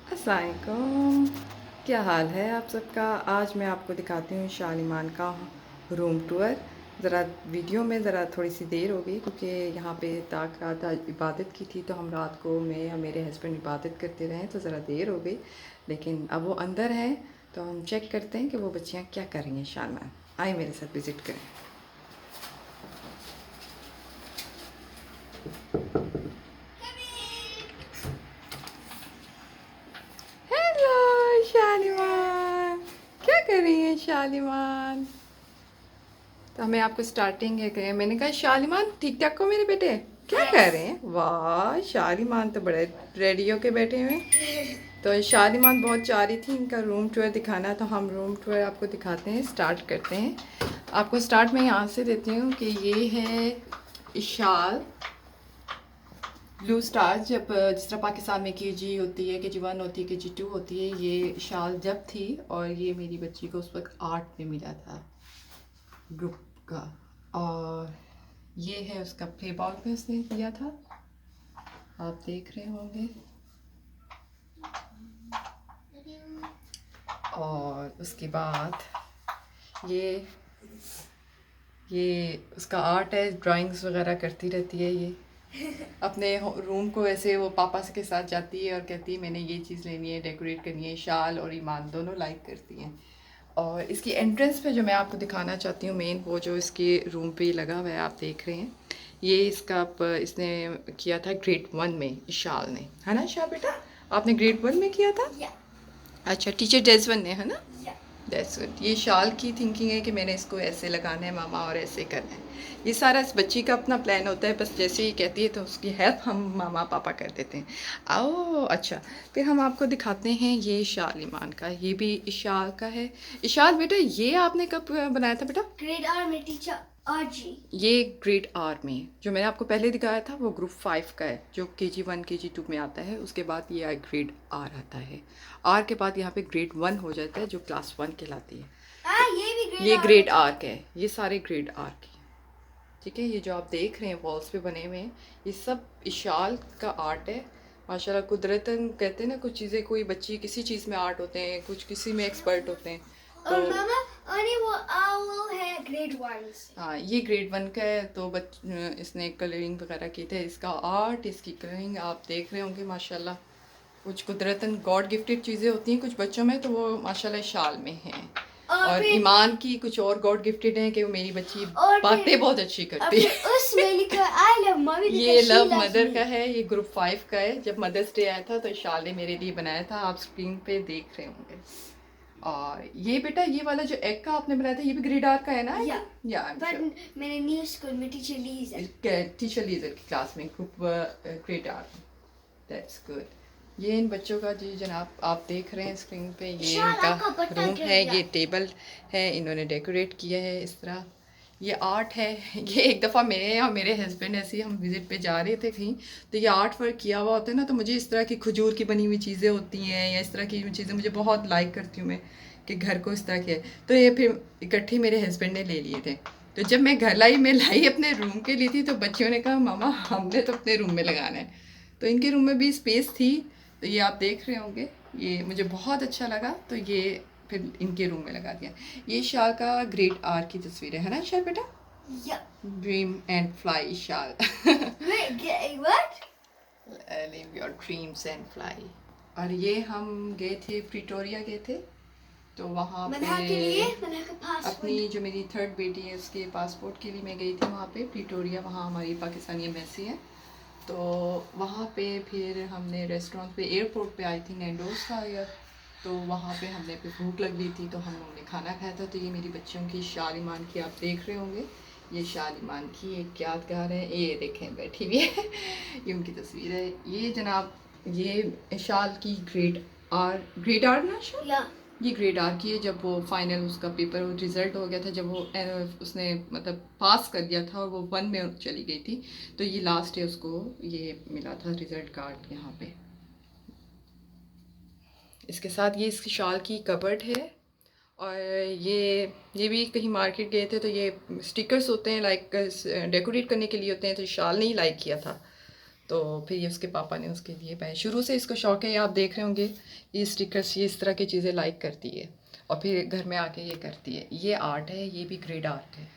अस्सलामुअलैकुम। क्या हाल है आप सबका। आज मैं आपको दिखाती हूँ शालीमार का रूम टूर। ज़रा वीडियो में ज़रा थोड़ी सी देर हो गई क्योंकि यहाँ पे ताक रात आज इबादत की थी, तो हम रात को मैं और मेरे हस्बैंड इबादत करते रहे, तो ज़रा देर हो गई। लेकिन अब वो अंदर हैं तो हम चेक करते हैं कि वो बच्चियाँ क्या कर रही हैं शालीमार। आए मेरे साथ विज़िट करें। हेलो शालीमार, क्या कर रही हैं शालीमार। तो हमें आपको स्टार्टिंग है कहें, मैंने कहा शालीमान ठीक ठाक हो मेरे बेटे, क्या कर रहे हैं। वाह शालीमान तो बड़े रेडी होके बैठे हुए हैं। तो शालीमान बहुत चाह रही थी इनका रूम टूर दिखाना, तो हम रूम टूर आपको दिखाते हैं, स्टार्ट करते हैं। आपको स्टार्ट में यहाँ से देती हूँ कि ये है इशाल ब्लू स्टार। जब जिस तरह पाकिस्तान में केजी होती है, केजी 1 होती है, केजी 2 होती है, ये शाल जब थी और ये मेरी बच्ची को उस वक्त 8 में मिला था ग्रुप का। और ये है उसका प्ले बॉल पे उसने दिया था, आप देख रहे होंगे। और उसके बाद ये उसका आर्ट है, ड्राइंग्स वगैरह करती रहती है ये। अपने रूम को ऐसे वो पापा के साथ जाती है और कहती है मैंने ये चीज़ लेनी है, डेकोरेट करनी है। शाल और ईमान दोनों लाइक करती हैं। और इसकी एंट्रेंस पे जो मैं आपको दिखाना चाहती हूँ मेन, वो जो इसके रूम पे लगा हुआ है आप देख रहे हैं, ये इसका इसने किया था ग्रेड 1 में इशाल ने, है ना इशाल बेटा, आपने ग्रेड 1 में किया था। अच्छा टीचर डेजवन ने, है ना। That's good. ये शाल की थिंकिंग है कि मैंने इसको ऐसे लगाना है मामा और ऐसे करना है। ये सारा इस बच्ची का अपना प्लान होता है, बस जैसे ही कहती है तो उसकी हेल्प हम मामा पापा कर देते हैं। आओ अच्छा, फिर हम आपको दिखाते हैं ये शाल ईमान का, ये भी इशाल का है। इशाल बेटा ये आपने कब बनाया था बेटा। ग्रेड आर में टीचर आरजी। ये ग्रेड आर में जो मैंने आपको पहले दिखाया था वो ग्रुप 5 का है, जो केजी 1 केजी 2 में आता है। उसके बाद ये ग्रेड आर आता है। आर के बाद यहाँ पे ग्रेड 1 हो जाता है जो क्लास 1 कहलाती है। ये भी ग्रेड ये आर ग्रेड में आर के है, ये सारे ग्रेड आर के हैं। ठीक है, ये जो आप देख रहे हैं वॉल्स पे बने हुए हैं, ये सब इशाल का आर्ट है। माशाल्लाह कुदरतन कहते हैं ना, कुछ चीज़ें, कोई बच्ची किसी चीज़ में आर्ट होते हैं, कुछ किसी में एक्सपर्ट होते हैं। तो और मामा और ये वो आउल है ग्रेड 1 से। हाँ ये ग्रेड 1 का है। तो इसने कलरिंग वगैरह की थे, इसका आर्ट, इसकी कलरिंग आप देख रहे होंगे माशाल्लाह। कुछ कुदरतन गॉड गिफ्टेड चीज़ें होती हैं कुछ बच्चों में, तो वो माशाल्लाह शाल में हैं। और ईमान की कुछ और गॉड गिफ्टेड हैं कि वो मेरी बच्ची बातें बहुत अच्छी करती है। उसमें लिखा आई लव मम्मी। ये लव मदर का है, ये ग्रुप 5 का है। जब मदर्स डे आया था तो शाल ने मेरे लिए बनाया था, आप स्क्रीन पे देख रहे होंगे। और ये बेटा ये वाला जो एग का आपने बनाया था, ये भी ग्रेड आर का है ना। या मैंने न्यू स्कूल में टीचर लीजर की क्लास में group grade R. That's good. ये इन बच्चों का जी जनाब आप देख रहे हैं स्क्रीन पे, ये इनका रूम है, ये टेबल है, इन्होंने डेकोरेट किया है इस तरह। ये आर्ट है। ये एक दफ़ा मैं और मेरे हस्बैंड ऐसे ही हम विज़िट पे जा रहे थे कहीं, तो ये आर्ट वर्क किया हुआ होता है ना, तो मुझे इस तरह की खजूर की बनी हुई चीज़ें होती हैं या इस तरह की चीज़ें मुझे बहुत लाइक करती हूँ मैं, कि घर को इस तरह के। तो ये फिर इकट्ठे मेरे हस्बैंड ने ले लिए थे। तो जब मैं घर लाई, मैं लाई अपने रूम के लिए थी, तो बच्चियों ने कहा मामा हमने तो अपने रूम में लगाना है। तो इनके रूम में भी स्पेस थी, तो ये आप देख रहे होंगे, ये मुझे बहुत अच्छा लगा, तो ये फिर इनके रूम में लगा दिया। ये शाल का ग्रेड आर की तस्वीर है ना शाल बेटा। Dream and fly shall. Live your dreams and fly. और ये हम गए थे प्रिटोरिया गए थे, तो वहाँ पे अपनी जो मेरी 3rd बेटी है उसके पासपोर्ट के लिए मैं गई थी वहाँ पे प्रिटोरिया। वहाँ हमारी पाकिस्तानी एम्बेसी है, तो वहाँ पे फिर हमने रेस्टोरेंट पे, एयरपोर्ट पे आई थी, नैंडोज था या, तो वहाँ पे हमने फिर भूख लग गई थी तो हम लोगों ने खाना खाया था। तो ये मेरी बच्चियों की शालीमान की आप देख रहे होंगे, ये शालीमान की एक यादगार है। ये देखें बैठी हुई है। ये उनकी तस्वीर है। ये जनाब ये शाल की ग्रेड आर ना शाल, ये ग्रेड आर की है। जब वो फाइनल उसका पेपर रिजल्ट हो गया था, जब वो उसने मतलब पास कर दिया था और वो 1 में चली गई थी, तो ये लास्ट है उसको ये मिला था रिजल्ट कार्ड यहाँ पे। इसके साथ ये इसकी शाल की कबर्ड है। और ये भी कहीं मार्केट गए थे, तो ये स्टिकर्स होते हैं लाइक डेकोरेट करने के लिए होते हैं, तो शाल ने ही लाइक किया था, तो फिर ये उसके पापा ने उसके लिए पाए। शुरू से इसको शौक है, ये आप देख रहे होंगे, ये स्टिकर्स, ये इस तरह की चीज़ें लाइक करती है और फिर घर में आके ये करती है। ये आर्ट है, ये भी ग्रेड आर्ट है।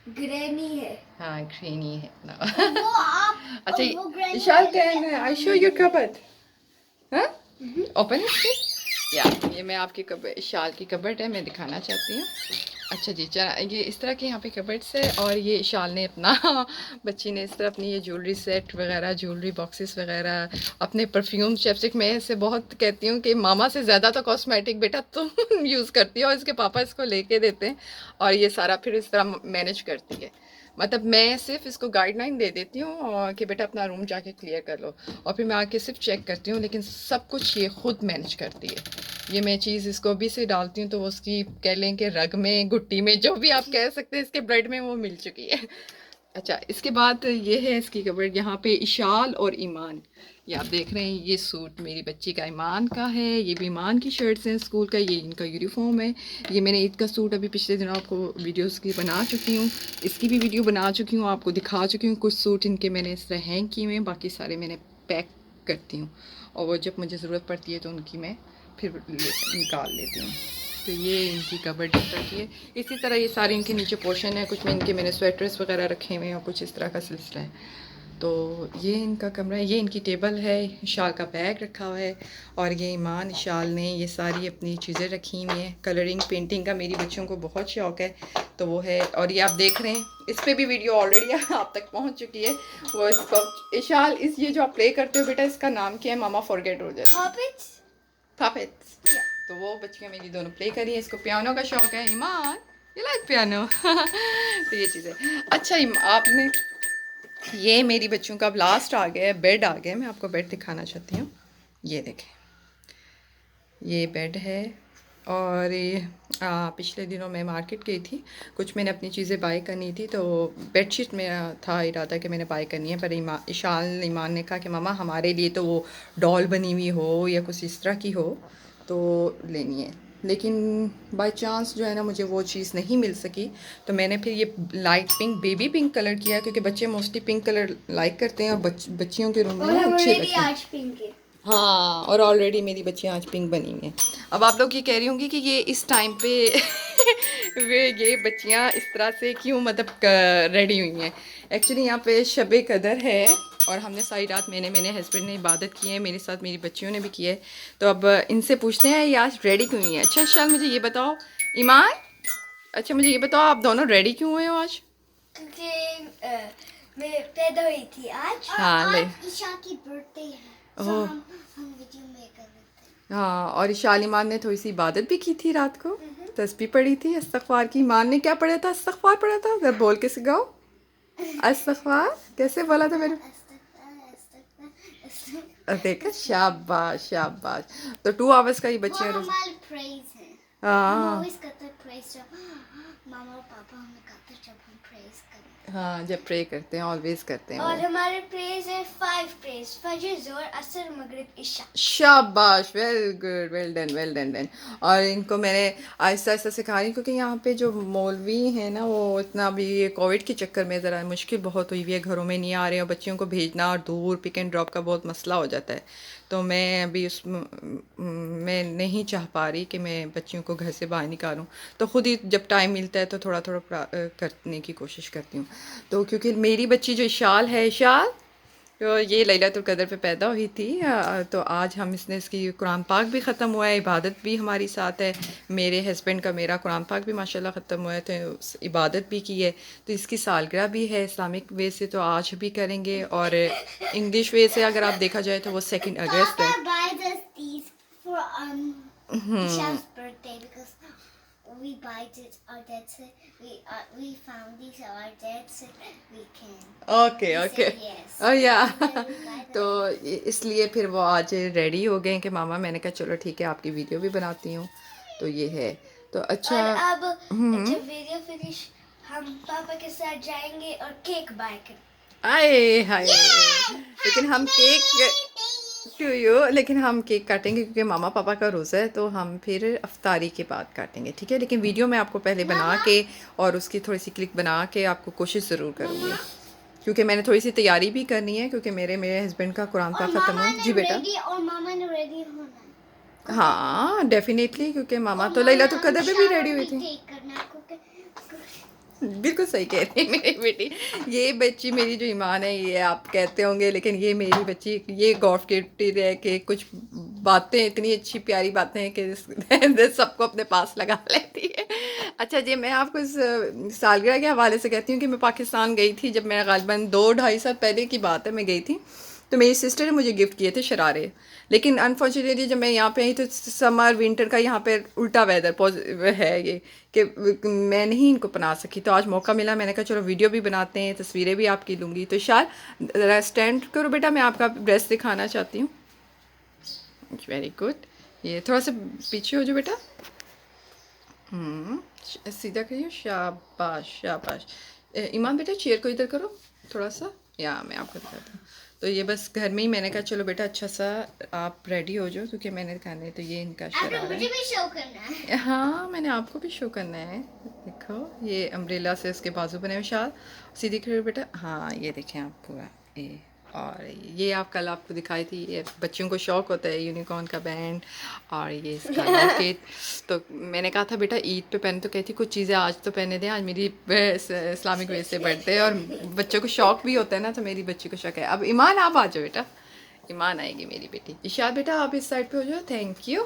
ग्रैनी है। हाँ, ग्रेनी है ना। वो आप अच्छा, वो ग्रैनी विशाल है। Can I show your cupboard, हाँ ओपन इट। या ये मैं आपकी कबर्ड, शाल की कबर्ड है, मैं दिखाना चाहती हूँ। अच्छा जी, चला, ये इस तरह के यहाँ पे कबर्ड्स है और ये शाल ने अपना बच्ची ने इस तरह अपनी ये ज्वेलरी सेट वगैरह, ज्वेलरी बॉक्सेस वगैरह, अपने परफ्यूम, चैपस्टिक, मैं इससे बहुत कहती हूँ कि मामा से ज़्यादा तो कॉस्मेटिक बेटा तुम यूज़ करती हो, और इसके पापा इसको लेके देते हैं और ये सारा फिर इस तरह मैनेज करती है। मतलब मैं सिर्फ इसको गाइडलाइन दे देती हूँ और कि बेटा अपना रूम जाके क्लियर कर लो, और फिर मैं आके सिर्फ चेक करती हूँ, लेकिन सब कुछ ये खुद मैनेज करती है। ये मैं चीज़ इसको अभी से डालती हूँ तो वो उसकी कह लें कि रग में, घुट्टी में, जो भी आप कह सकते हैं, इसके ब्लड में वो मिल चुकी है। अच्छा, इसके बाद ये है इसकी कबर्ड, यहाँ पे इशाल और ईमान, ये आप देख रहे हैं, ये सूट मेरी बच्ची का ईमान का है, ये भी ईमान की शर्ट्स हैं स्कूल का, ये इनका यूनिफॉर्म है। ये मैंने ईद का सूट अभी पिछले दिनों आपको वीडियोस की बना चुकी हूँ, इसकी भी वीडियो बना चुकी हूँ, आपको दिखा चुकी हूँ। कुछ सूट इनके मैंने इस तरह हैंग किए हुए हैं, बाकी सारे मैंने पैक करती हूँ और वो जब मुझे ज़रूरत पड़ती है तो उनकी मैं फिर निकाल लेती हूँ। तो ये इनकी कबर्ड इस तरह की है। इसी तरह ये सारे इनके नीचे पोर्शन है, कुछ में इनके मैंने स्वेटर्स वगैरह रखे हुए हैं और कुछ इस तरह का सिलसिला है। तो ये इनका कमरा है, ये इनकी टेबल है, शाल का बैग रखा हुआ है और ये ईमान शाल ने ये सारी अपनी चीज़ें रखी हुई हैं। कलरिंग पेंटिंग का मेरी बच्चों को बहुत शौक़ है, तो वो है। और ये आप देख रहे हैं, इस पर भी वीडियो ऑलरेडी आप तक पहुंच चुकी है। वो इसको इशाल, इस ये जो आप प्ले करते हो बेटा, इसका नाम क्या है? मामा फॉरगेट हो जाता है। Puppets. तो वो बच्चियाँ मेरी दोनों प्ले करी है। इसको पियानो का शौक है। ईमान, यू लाइक पियानो? तो ये चीज़ है। अच्छा, आपने ये मेरी बच्चों का अब लास्ट आ गया है, बेड आ गया है। मैं आपको बेड दिखाना चाहती हूँ। ये देखें, ये बेड है। और ये पिछले दिनों मैं मार्केट गई थी, कुछ मैंने अपनी चीज़ें बाय करनी थी, तो बेडशीट मेरा था इरादा कि मैंने बाय करनी है, पर ईमान ने कहा कि मामा हमारे लिए तो वो डॉल बनी हुई हो या कुछ इस तरह की हो तो लेनी है। लेकिन बाय चांस जो है ना, मुझे वो चीज़ नहीं मिल सकी, तो मैंने फिर ये light pink, baby pink colour किया, क्योंकि बच्चे मोस्टली पिंक कलर लाइक करते हैं और बच्चियों के रूम में अच्छे लगते हैं। हाँ, और ऑलरेडी मेरी बच्चियाँ आज पिंक बनी हुई हैं। अब आप लोग ये कह रही होंगी कि ये इस टाइम पे ये बच्चियाँ इस तरह से क्यों मतलब रेडी हुई हैं। एक्चुअली यहाँ पे शब कदर है और हमने सारी रात मेरे हस्बैंड ने इबादत की है, मेरे साथ मेरी बच्चियों ने भी की है। तो अब इनसे पूछते हैं ये आज रेडी क्यों हुई है। अच्छा शाल, मुझे ये बताओ ईमान, अच्छा मुझे ये बताओ आप दोनों रेडी क्यों हुए हो आज? क्योंकि मैं पैदा हुई थी आज। हाँ, और आज ईशा की बर्थडे है, तो हम वीडियो में कर रहे थे। हाँ, और ईशाल ईमान ने थोड़ी सी इबादत भी की थी रात को, तस्बीह पढ़ी थी इस्तग़फ़ार की। ईमान ने क्या पढ़ा था? इस्तग़फ़ार पढ़ा था। जरा बोल के सिखाओ, इस्तग़फ़ार कैसे बोला था मेरे? देखा, शाबाश शाबाश। तो 2 आवर्स का ये बच्चे हैं। हाँ मामा और पापा हमें कहते जब हम प्रेज करें। हाँ, जब प्रे करते हैं ऑलवेज करते हैं। और हमारे प्रेज है 5 प्रेज, फजर, ज़ोहर, असर, मगरिब, इशा। शाबाश, well good, well done, well done done. और इनको मैंने आहिस्ता आहिस्ता सिखा रही हूँ, क्योंकि यहाँ पे जो मौलवी हैं ना, वो इतना अभी ये कोविड के चक्कर में ज़रा मुश्किल बहुत हुई हुई है, घरों में नहीं आ रहे हैं और बच्चियों को भेजना और दूर पिक एंड ड्रॉप का बहुत मसला हो जाता है। तो मैं अभी मैं नहीं चाह पा रही कि मैं बच्चियों को घर से बाहर निकालूं, तो ख़ुद ही जब टाइम मिलता है तो थोड़ा थोड़ा करने की कोशिश करती हूँ। तो क्योंकि मेरी बच्ची जो इशाल है, इशाल तो ये लैलतुल क़द्र पे पैदा हुई थी, तो आज हम इसकी कुरान पाक भी ख़त्म हुआ है, इबादत भी हमारी साथ है। मेरे हस्बैंड का मेरा कुरान पाक भी माशाल्लाह ख़त्म हुआ है, तो इबादत भी की है। तो इसकी सालगिरह भी है इस्लामिक वे से, तो आज भी करेंगे। और इंग्लिश वे से अगर आप देखा जाए तो वो 2 अगस्त है। We bought it. Our dad said we found these. Our dad said we can. Okay okay, Yes. oh yeah. And then we buy them. तो इसलिए फिर वो आज रेडी हो गए कि मामा, मैंने कहा चलो ठीक है आपकी वीडियो भी बनाती हूँ। तो ये है। तो अच्छा, और अब जब वीडियो फिनिश हम पापा के साथ जाएंगे और केक बाय करेंगे। आए हाय, लेकिन हम केक टू यू, लेकिन हम केक काटेंगे क्योंकि मामा पापा का रोज़ा है, तो हम फिर अफ्तारी के बाद काटेंगे, ठीक है। लेकिन वीडियो मैं आपको पहले बना के और उसकी थोड़ी सी क्लिक बना के आपको कोशिश ज़रूर करूँगी। क्योंकि मैंने थोड़ी सी तैयारी भी करनी है, क्योंकि मेरे हस्बैंड का कुरान का ख़त्म हुआ। जी बेटा। और मामा ने रेडी होना है। हाँ डेफिनेटली, क्योंकि मामा और तो लैलतुल मामा कदर पे भी रेडी शावर हुई भी थी। टेक करना है, क्योंकि बिल्कुल सही कह रही है मेरी बेटी। ये बच्ची मेरी जो ईमान है, ये आप कहते होंगे, लेकिन ये मेरी बच्ची, ये गॉड गिफ्टेड है कि कुछ बातें, इतनी अच्छी प्यारी बातें हैं कि सबको अपने पास लगा लेती है। अच्छा जी, मैं आपको इस सालगिरह के हवाले से कहती हूँ कि मैं पाकिस्तान गई थी, जब मैं गालिबन 2-2.5 साल पहले की बात है, मैं गई थी। तो मेरी सिस्टर ने मुझे गिफ्ट किए थे शरारे, लेकिन अनफॉर्चुनेटली जब मैं यहाँ पे आई तो समर विंटर का यहाँ पे उल्टा वेदर है ये, कि मैं नहीं इनको पहना सकी। तो आज मौका मिला, मैंने कहा चलो वीडियो भी बनाते हैं, तस्वीरें भी आपकी लूँगी। तो शायद स्टैंड करो बेटा, मैं आपका ड्रेस दिखाना चाहती हूँ। Very good. ये थोड़ा सा पीछे हो जाओ बेटा। सीधा करिए, शाबाश शाबाश। ईमान बेटा चेयर को इधर करो थोड़ा सा, या मैं आपको दिखाती हूँ। तो ये बस घर में ही मैंने कहा चलो बेटा अच्छा सा आप रेडी हो जाओ, क्योंकि मैंने दिखाना है। तो ये इनका शरारा है। मुझे भी शो करना है। हाँ मैंने आपको भी शो करना है। देखो ये अम्ब्रेला से इसके बाजू बने हुए शाल, सीधी करो बेटा। हाँ ये देखें आप पूरा ये, और ये आप कल आपको दिखाई थी। ये बच्चों को शौक होता है यूनिकॉर्न का बैंड और ये इसका लॉकेट। तो मैंने कहा था बेटा ईद पे पहने, तो कहती कुछ चीज़ें आज तो पहने दें, आज मेरी इस्लामिक वे से बर्थडे, और बच्चों को शौक भी होता है ना, तो मेरी बच्ची को शौक है। अब ईमान आप आ जाओ बेटा, ईमान आएगी मेरी बेटी। इशाद बेटा आप इस साइड पे हो जाओ, थैंक यू,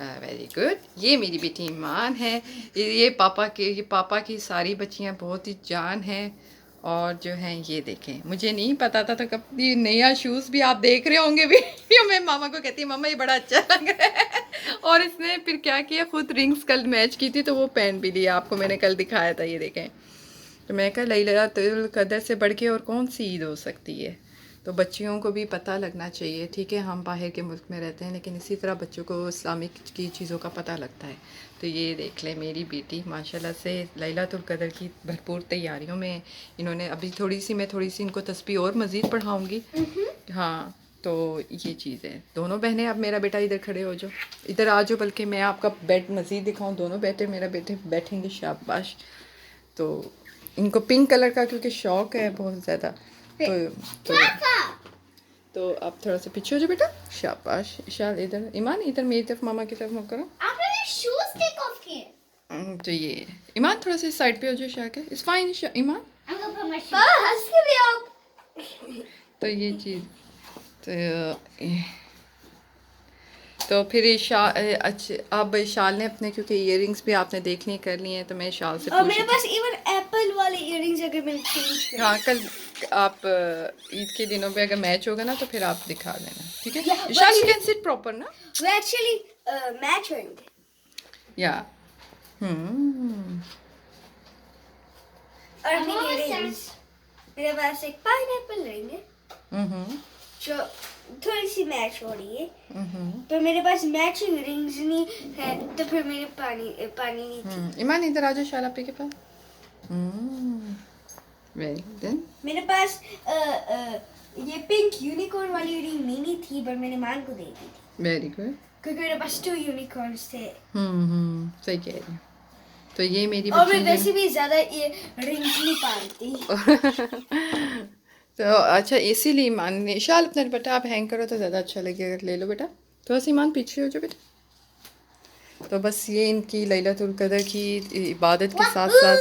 वेरी गुड। ये मेरी बेटी ईमान है। ये पापा की सारी बच्चियां बहुत ही जान हैं। और जो हैं ये देखें, मुझे नहीं पता था, तो कब ये नया शूज़ भी आप देख रहे होंगे वीडियो में, मामा को कहती है मम्मा ये बड़ा अच्छा लग रहा है। और इसने फिर क्या किया, खुद रिंग्स कल मैच की थी, तो वो पहन भी लिया, आपको मैंने कल दिखाया था, ये देखें। तो मैं कहा लैलतुल कदर से बढ़ के और कौन सी ईद हो सकती है। तो बच्चियों को भी पता लगना चाहिए, ठीक है। हम बाहर के मुल्क में रहते हैं, लेकिन इसी तरह बच्चों को इस्लामिक की चीज़ों का पता लगता है। तो ये देख लें मेरी बेटी माशाल्लाह से लैलतुल कदर की भरपूर तैयारियों में इन्होंने, अभी मैं थोड़ी सी इनको तस्बीह और मज़ीद पढ़ाऊँगी। हाँ तो ये चीज़ है। दोनों बहनें, अब मेरा बेटा इधर खड़े हो जाओ, इधर आ जाओ, बल्कि मैं आपका बेड मज़ीद दिखाऊँ। दोनों मेरा बेटे बैठेंगे, शाबाश। तो इनको पिंक कलर का क्योंकि शौक है बहुत ज़्यादा। तो आप थोड़ा सा पीछे हो जाओ बेटा, शाबाश। शाल इधर, ईमान इधर मेरी तरफ, मामा की तरफ मुँह करो। आपने शूज टेक ऑफ किए। तो ये ईमान थोड़ा सा साइड पे हो जाओ, शाह के इट्स फाइन ईमान। हंस के भी आप। तो ये चीज़ तो फिर अच्छा अब शाल ने अपने, क्योंकि इयररिंग्स भी आपने देखनी कर ली हैं, तो मैं शाल से और मेरे पास इवन एप्पल वाले इयररिंग्स अगर मैं चेंज करूं। हाँ कल आप ईद के दिनों पे अगर मैच होगा ना, तो फिर आप दिखा लेना, ठीक है। शाल यू कैन सिट प्रॉपर ना, वो एक्चुअली मैच होंगे। या और मेरे पास एक पाइनएप्पल रिंग है जो थोड़ी सी मैच हो रही है, पर मेरे पास मैचिंग रिंग्स नहीं है, तो फिर मेरे पानी नहीं थी। ईमान इधर आ जाओ, शाल आपके के पास। Very good. मेरे पास ये पिंक यूनिकॉर्न वाली रिंग नहीं थी, पर मैंने मान को दे दी थी। वेरी गुड, क्योंकि मेरे पास 2 यूनिकॉर्न्स थे। सही कह रही। तो ये मेरी और मैं वैसे भी ज्यादा ये रिंग्स नहीं पहनती। तो अच्छा इसीलिए ईमान ने, शाल अपना बेटा आप हैंग करो तो ज़्यादा अच्छा लगेगा, ले लो बेटा थोड़ा सा। ईमान पीछे हो जाओ बेटा। तो बस ये इनकी लैलतुल कदर की इबादत के साथ साथ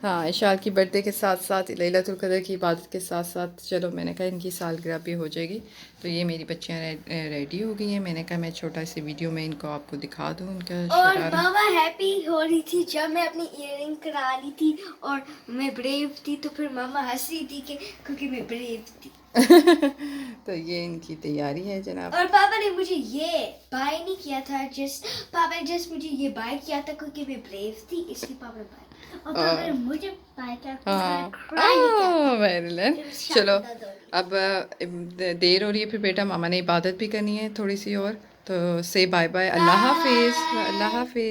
हाँ इशाल की बर्थडे के साथ साथ लैलतुल कदर की इबादत के साथ साथ, चलो मैंने कहा इनकी सालगिरह भी हो जाएगी। तो ये मेरी बच्चियाँ रेडी हो गई हैं। मैंने कहा मैं छोटा सी वीडियो में इनको आपको दिखा दूँ उनका और शरारा। मामा हैप्पी हो रही थी जब मैं अपनी इयररिंग करा ली थी और मैं ब्रेव थी, तो फिर मामा हंस रही थी कि क्योंकि मैं ब्रेव थी। तो ये इनकी तैयारी है जनाब। और पापा ने मुझे ये बाय नहीं किया था, पापा ने जस्ट मुझे ये बाय किया था क्योंकि मैं ब्रेव थी, इसलिए पापा ने बाय। और पापा ने मुझे बाय किया। वेरी चलो अब देर हो रही है, फिर बेटा मामा ने इबादत भी करनी है थोड़ी सी और, तो से बाय बाय, अल्लाह हाफिज़, अल्लाह हाफिज़।